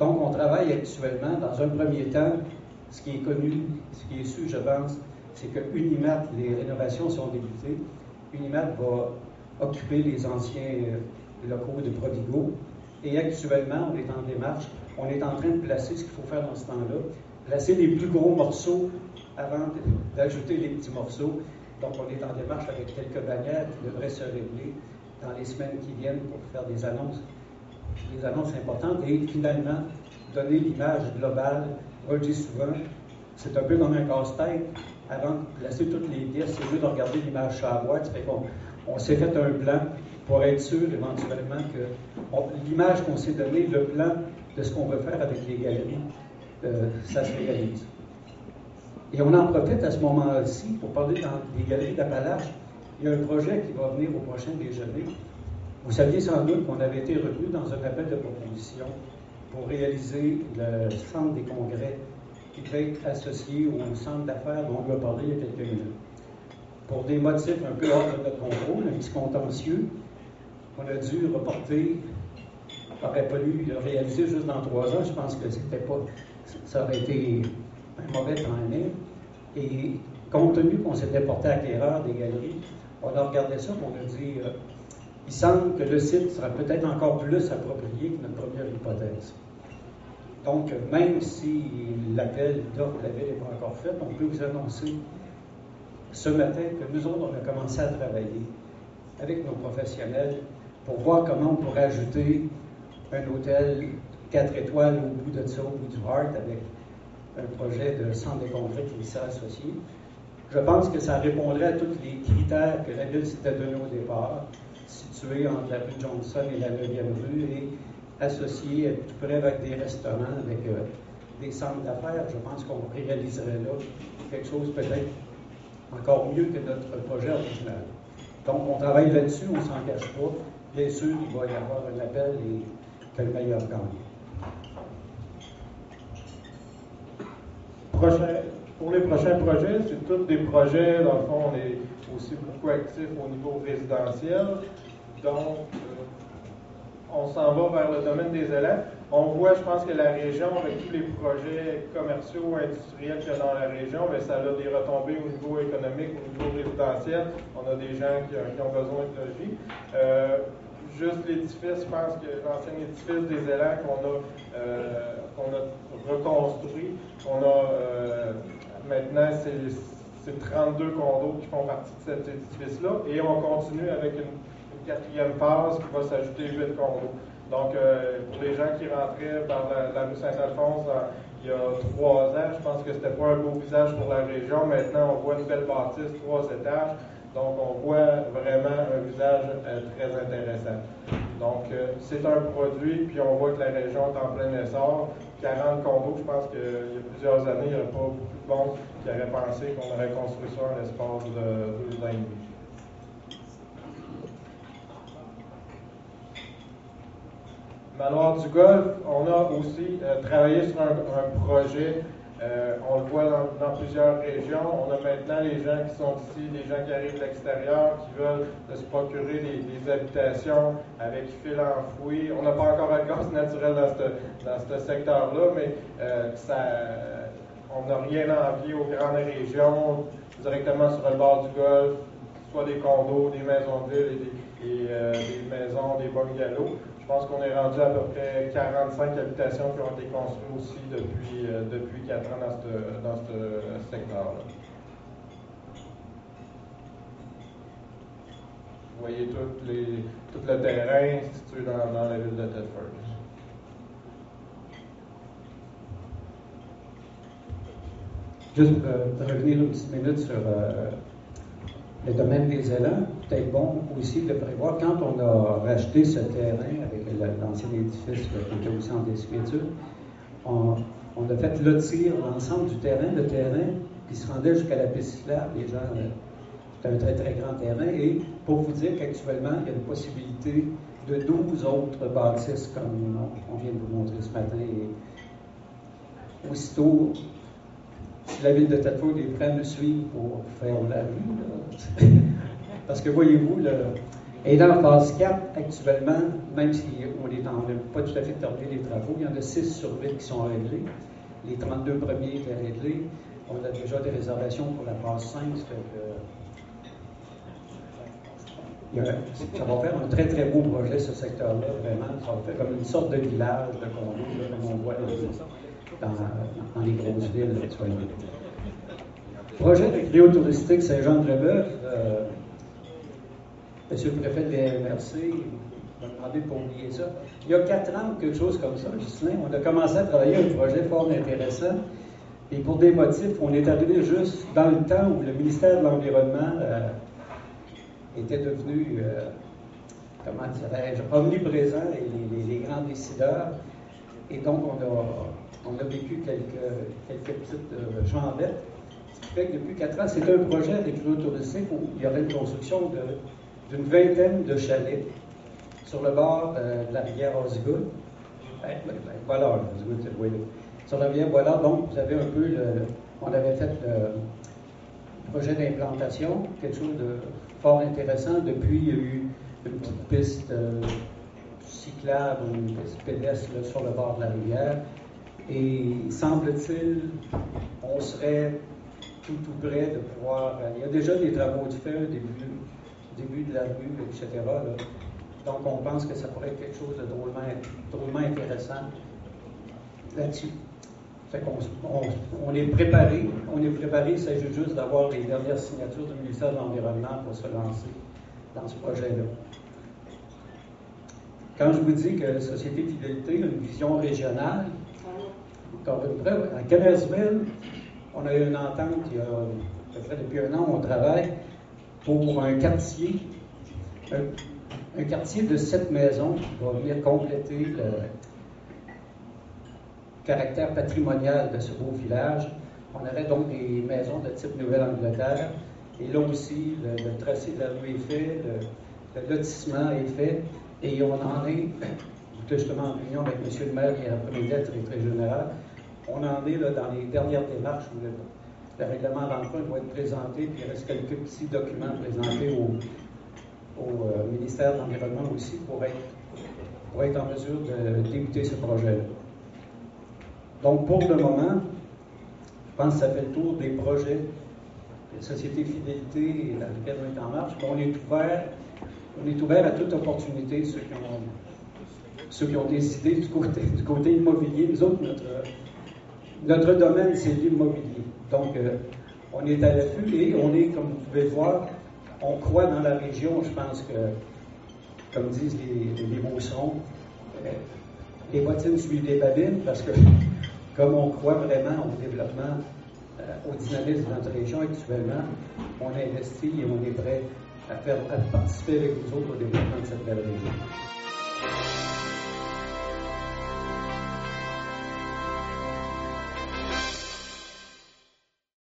Donc, on travaille actuellement, dans un premier temps, ce qui est connu, ce qui est su, je pense, c'est que Unimat, les rénovations sont débutées. Unimat va occuper les anciens locaux de Provigo. Et actuellement, on est en démarche. On est en train de placer ce qu'il faut faire dans ce temps-là. Placer les plus gros morceaux avant d'ajouter les petits morceaux. Donc, on est en démarche avec quelques bannières qui devraient se régler dans les semaines qui viennent pour faire des annonces importantes et finalement donner l'image globale. Moi, je dis souvent, c'est un peu comme un casse-tête. Avant de placer toutes les pièces, c'est mieux de regarder l'image sur la boîte. Ça fait qu'on s'est fait un plan pour être sûr éventuellement que l'image qu'on s'est donnée, le plan de ce qu'on veut faire avec les galeries, ça se réalise. Et on en profite à ce moment-ci pour parler dans les galeries d'Appalaches. Il y a un projet qui va venir au prochain déjeuner. Vous saviez sans doute qu'on avait été retenu dans un appel de proposition pour réaliser le centre des congrès qui va être associé au centre d'affaires dont on va parler il y a quelques minutes. Pour des motifs un peu hors de notre contrôle, un petit contentieux, on a dû reporter, n'aurait pas dû le réaliser juste dans 3 ans. Je pense que ça aurait été un mauvais timing. Et compte tenu qu'on s'était porté acquéreur des galeries, on a regardé ça pour nous dire il semble que le site sera peut-être encore plus approprié que notre première hypothèse. Donc, même si l'appel d'offres de la ville n'est pas encore fait, on peut vous annoncer ce matin que nous autres, on a commencé à travailler avec nos professionnels pour voir comment on pourrait ajouter un hôtel 4 étoiles au bout de ça, au bout du Hart, avec un projet de centre de congrès qui s'est associé. Je pense que ça répondrait à tous les critères que la ville s'était donné au départ, situé entre la rue Johnson et la 9e rue et associé à tout près avec des restaurants, avec des centres d'affaires. Je pense qu'on réaliserait là quelque chose peut-être encore mieux que notre projet original. Donc, on travaille là-dessus, on ne s'en cache pas. Bien sûr, il va y avoir un appel et que le meilleur gagne. Pour les prochains projets, c'est tous des projets, dans le fond, on est aussi beaucoup actifs au niveau résidentiel. Donc, on s'en va vers le domaine des élèves. On voit, je pense que la région, avec tous les projets commerciaux, industriels qu'il y a dans la région, mais ça a des retombées au niveau économique, au niveau résidentiel. On a des gens qui ont besoin de logis. Juste l'édifice, je pense que l'ancien édifice des élèves qu'on a reconstruit, maintenant, c'est 32 condos qui font partie de cet édifice-là. Et on continue avec une 4e phase qui va s'ajouter 8 condos. Donc, pour les gens qui rentraient par la rue Saint-Alphonse il y a 3 ans, je pense que c'était pas un beau visage pour la région. Maintenant, on voit une belle bâtisse, 3 étages. Donc, on voit vraiment un visage très intéressant. Donc, c'est un produit, puis on voit que la région est en plein essor. 40 condos, je pense qu'il y a plusieurs années, il n'y a pas beaucoup de monde qui aurait pensé qu'on aurait construit ça en l'espace de 2 ans et demi. Manoir du Golfe, on a aussi travaillé sur un projet, on le voit dans plusieurs régions. On a maintenant les gens qui sont ici, les gens qui arrivent de l'extérieur, qui veulent se procurer des habitations avec fil enfoui. On n'a pas encore un gaz naturel dans ce secteur-là, mais on n'a rien à envier aux grandes régions, directement sur le bord du Golfe, soit des condos, des maisons de ville et des maisons, des bungalows. Je pense qu'on est rendu à peu près 45 habitations qui ont été construites aussi depuis 4 ans dans ce secteur-là. Vous voyez tout le terrain situé dans la ville de Thetford. Juste revenir une petite minute sur le domaine des élans, peut-être bon aussi de prévoir, quand on a racheté ce terrain avec l'ancien édifice qui était au centre des écritures, on a fait lotir l'ensemble du terrain, le terrain qui se rendait jusqu'à la piste cyclable. Les gens, c'était un très très grand terrain. Et pour vous dire qu'actuellement, il y a une possibilité de 12 autres bâtisses, comme on vient de vous montrer ce matin. Et aussitôt, si la ville de Thetford est prête à me suivre pour faire la rue, parce que voyez-vous, Et dans la phase 4, actuellement, même si on n'a pas tout à fait terminé les travaux, il y en a 6 sur 8 qui sont réglés. Les 32 premiers étaient réglés. On a déjà des réservations pour la phase 5. Ça va faire un très, très beau projet, ce secteur-là, vraiment. Ça va faire comme une sorte de village de condos, comme on voit dans les grosses villes actuellement. Projet récréo-touristique Saint-Jean-de-Leboeuf. Monsieur le préfet de l'MRC m'a demandé de ne pas oublier ça. Il y a 4 ans, quelque chose comme ça, Justin, on a commencé à travailler un projet fort intéressant. Et pour des motifs, on est arrivé juste dans le temps où le ministère de l'Environnement était devenu, comment dirais-je, omniprésent, les grands décideurs. Et donc, on a vécu quelques petites jambettes. Ce qui fait que depuis 4 ans, c'est un projet récréo-touristique où il y aurait une construction d'une vingtaine de chalets sur le bord de la rivière Osgood. Voilà, Osgood, c'est le voyez. Sur la rivière Boilard, donc, vous avez un peu on avait fait le projet d'implantation, quelque chose de fort intéressant. Depuis, il y a eu une petite piste cyclable, une piste pédestre là, sur le bord de la rivière. Et semble-t-il, on serait tout près de pouvoir. Il y a déjà des travaux de fait, début de la rue, etc. Là. Donc, on pense que ça pourrait être quelque chose de drôlement intéressant là-dessus. Fait qu'on on est préparé. Il s'agit juste d'avoir les dernières signatures du ministère de l'Environnement pour se lancer dans ce projet-là. Quand je vous dis que la Société Fidélité a une vision régionale, encore une preuve, à Cannersville, on a eu une entente il y a à peu près depuis 1 an, on travaille pour un quartier de 7 maisons qui va venir compléter le caractère patrimonial de ce beau village. On aurait donc des maisons de type Nouvelle-Angleterre. Et là aussi, le tracé de la rue est fait, le lotissement est fait. Et on en est, justement en réunion avec M. le maire et l'après-midi à directeur général, on en est là, dans les dernières démarches où le règlement d'emprunt va être présenté, puis il reste quelques petits documents présentés au ministère de l'Environnement aussi pour être en mesure de débuter ce projet-là. Donc, pour le moment, je pense que ça fait le tour des projets de Société Fidélité dans lesquels on est en marche. On est ouvert à toute opportunité, ceux qui ont décidé du côté immobilier. Nous autres, notre domaine, c'est l'immobilier. Donc, on est à l'affût et on est, comme vous pouvez le voir, on croit dans la région. Je pense que, comme disent les Beaucerons, les bottines suivent les babines parce que comme on croit vraiment au développement, au dynamisme de notre région actuellement, on investit et on est prêt à participer avec vous autres au développement de cette belle région.